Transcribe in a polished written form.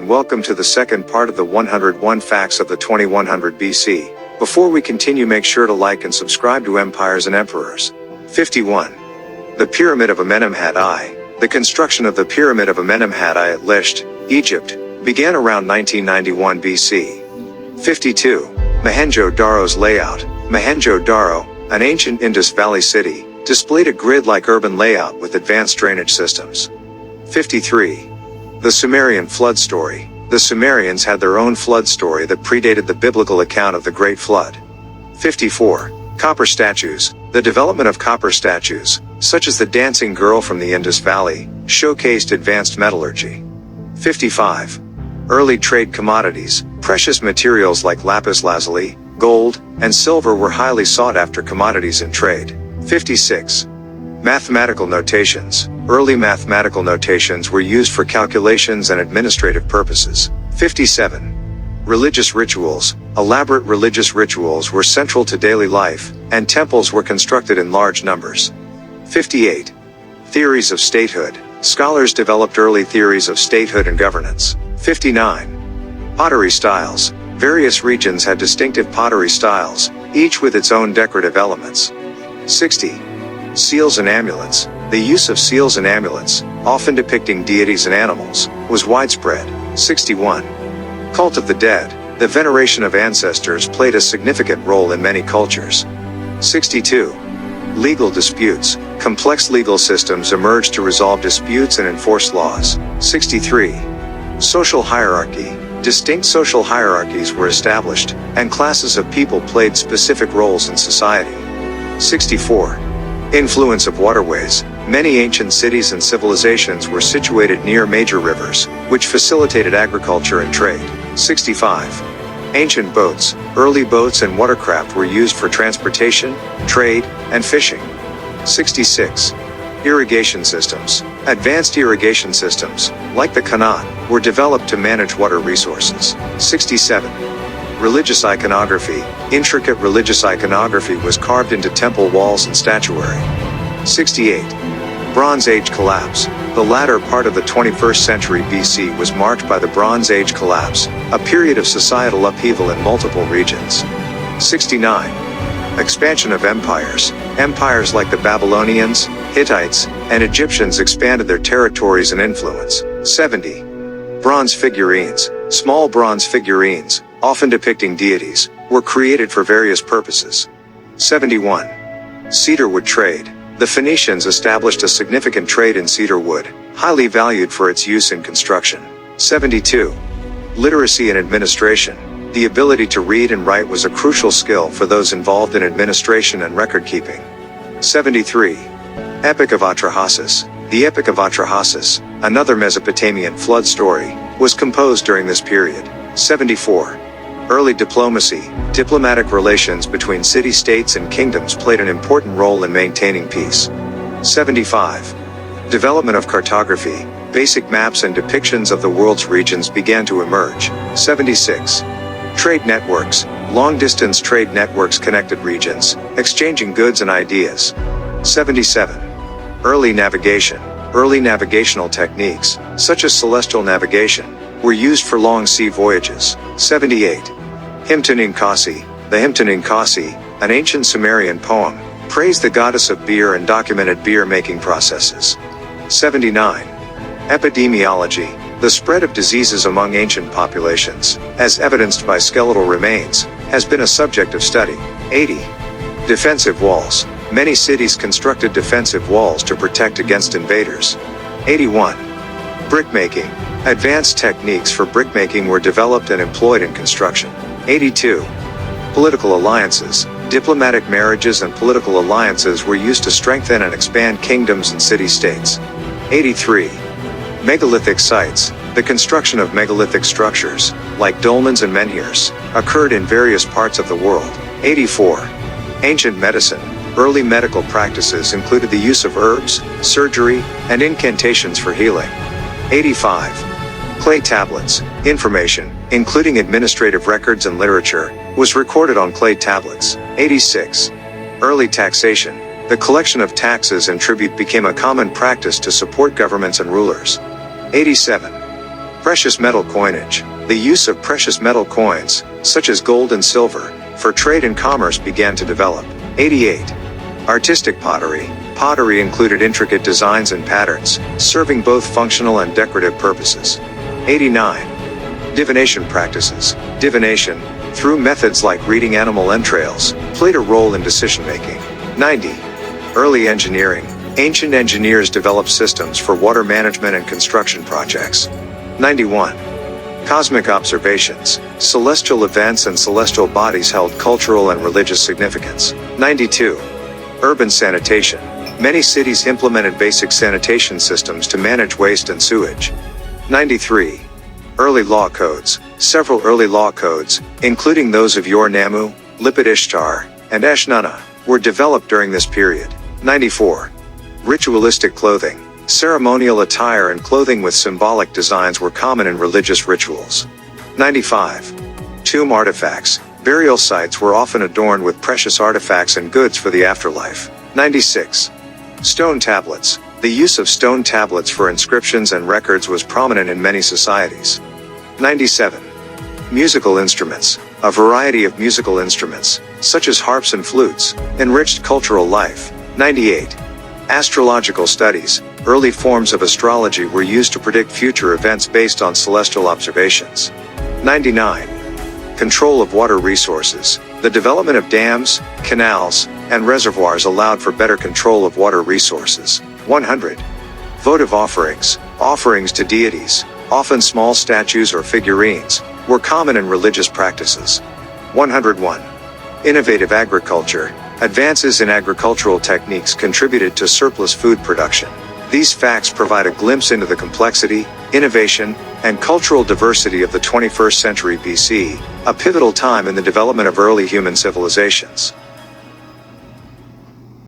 and welcome to the second part of the 101 Facts of the 2100 BC. Before we continue, make sure to like and subscribe to Empires and Emperors. 51. The Pyramid of Amenemhat I. The construction of the Pyramid of Amenemhat I at Lisht, Egypt, began around 1991 BC. 52. Mohenjo-Daro's layout. Mohenjo-Daro, an ancient Indus Valley city, displayed a grid-like urban layout with advanced drainage systems. 53. The Sumerian flood story. The Sumerians had their own flood story that predated the biblical account of the Great Flood. 54. Copper statues. The development of copper statues, such as the dancing girl from the Indus Valley, showcased advanced metallurgy. 55. Early trade commodities. Precious materials like lapis lazuli, gold, and silver were highly sought after commodities in trade. 56. Mathematical notations. Early mathematical notations were used for calculations and administrative purposes. 57. Religious rituals. Elaborate religious rituals were central to daily life, and temples were constructed in large numbers. 58. Theories of statehood. Scholars developed early theories of statehood and governance. 59. Pottery styles. Various regions had distinctive pottery styles, each with its own decorative elements. 60. Seals and amulets. The use of seals and amulets, often depicting deities and animals, was widespread. 61. Cult of the dead. The veneration of ancestors played a significant role in many cultures. 62. Legal disputes. Complex legal systems emerged to resolve disputes and enforce laws. 63. Social hierarchy. Distinct social hierarchies were established, and classes of people played specific roles in society. 64. Influence of waterways. Many ancient cities and civilizations were situated near major rivers, which facilitated agriculture and trade. 65. Ancient boats. Early boats and watercraft were used for transportation, trade, and fishing. 66. Irrigation systems. Advanced irrigation systems, like the canal, were developed to manage water resources. 67. Religious iconography. Intricate religious iconography was carved into temple walls and statuary. 68. Bronze Age collapse. The latter part of the 21st century BC was marked by the Bronze Age collapse, a period of societal upheaval in multiple regions. 69. Expansion of empires. Empires like the Babylonians, Hittites, and Egyptians expanded their territories and influence. 70. Bronze figurines. Small bronze figurines, often depicting deities, were created for various purposes. 71. Cedar wood trade. The Phoenicians established a significant trade in cedar wood, highly valued for its use in construction. 72. Literacy and administration. The ability to read and write was a crucial skill for those involved in administration and record keeping. 73. Epic of Atrahasis. The Epic of Atrahasis, another Mesopotamian flood story, was composed during this period. 74. Early diplomacy. Diplomatic relations between city-states and kingdoms played an important role in maintaining peace. 75. Development of cartography. Basic maps and depictions of the world's regions began to emerge. 76. Trade networks. Long-distance trade networks connected regions, exchanging goods and ideas. 77. Early navigation. Early navigational techniques, such as celestial navigation, were used for long sea voyages. 78. Himton Inkasi. The Himton Inkasi, an ancient Sumerian poem, praised the goddess of beer and documented beer-making processes. 79. Epidemiology. The spread of diseases among ancient populations, as evidenced by skeletal remains, has been a subject of study. 80. Defensive walls. Many cities constructed defensive walls to protect against invaders. 81. Brickmaking. Advanced techniques for brickmaking were developed and employed in construction. 82. Political alliances. Diplomatic marriages and political alliances were used to strengthen and expand kingdoms and city-states. 83. Megalithic sites. The construction of megalithic structures, like dolmens and menhirs, occurred in various parts of the world. 84. Ancient medicine. Early medical practices included the use of herbs, surgery, and incantations for healing. 85. Clay tablets. Information, including administrative records and literature, was recorded on clay tablets. 86. Early taxation. The collection of taxes and tribute became a common practice to support governments and rulers. 87. Precious metal coinage. The use of precious metal coins, such as gold and silver, for trade and commerce began to develop. 88. Artistic pottery. Pottery included intricate designs and patterns, serving both functional and decorative purposes. 89. Divination practices. Divination, through methods like reading animal entrails, played a role in decision-making. 90. Early engineering. Ancient engineers developed systems for water management and construction projects. 91. Cosmic observations. Celestial events and celestial bodies held cultural and religious significance. 92. Urban sanitation. Many cities implemented basic sanitation systems to manage waste and sewage. 93. Early law codes. Several early law codes, including those of Ur-Nammu, Lipit Ishtar, and Eshnunna, were developed during this period. 94. Ritualistic clothing. Ceremonial attire and clothing with symbolic designs were common in religious rituals. 95. Tomb artifacts. Burial sites were often adorned with precious artifacts and goods for the afterlife. 96. Stone tablets. The use of stone tablets for inscriptions and records was prominent in many societies. 97. Musical instruments. A variety of musical instruments, such as harps and flutes, enriched cultural life. 98. Astrological studies. Early forms of astrology were used to predict future events based on celestial observations. 99. Control of water resources. The development of dams, canals, and reservoirs allowed for better control of water resources. 100. Votive offerings. Offerings to deities, often small statues or figurines, were common in religious practices. 101. Innovative agriculture. Advances in agricultural techniques contributed to surplus food production. These facts provide a glimpse into the complexity, innovation, and cultural diversity of the 21st century BC, a pivotal time in the development of early human civilizations.